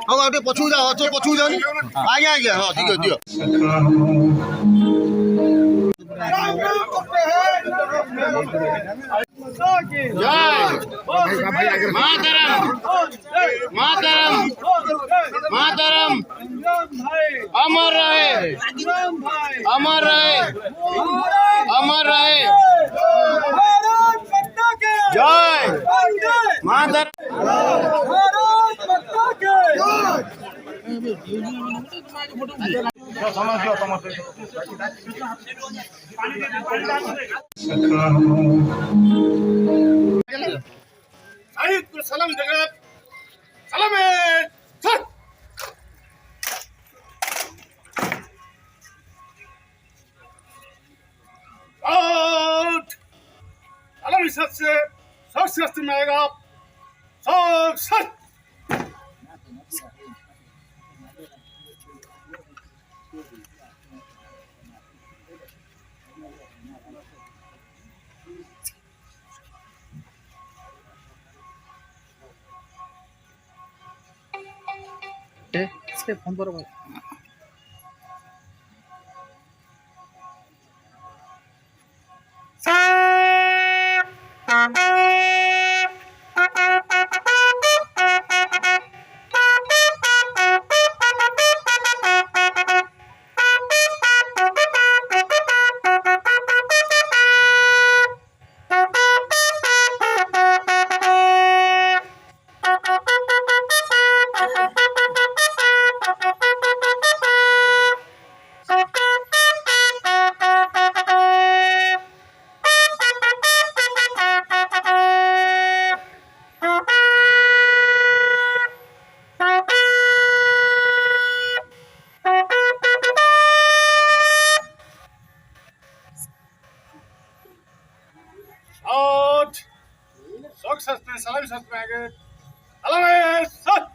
हाँ गोटे पछू जाओ पछू जाओ आज्ञा आज्ञा हाँ ठीक है दियो मातरम मातरम मातरम अमर रहे अमर रहे अमर रहे जय मातरम सलाम जगत सलाम सलाम से शस्त्र में आएगा सच फोन बरोबर सलाम शस्त्र में आगे सलाम सच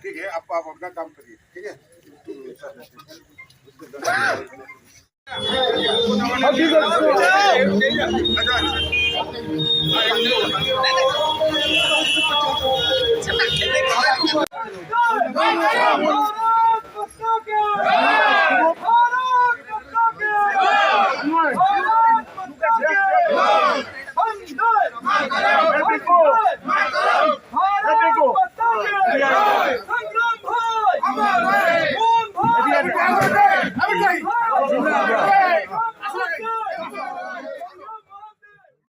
ठीक है आप अपना काम करिए ठीक है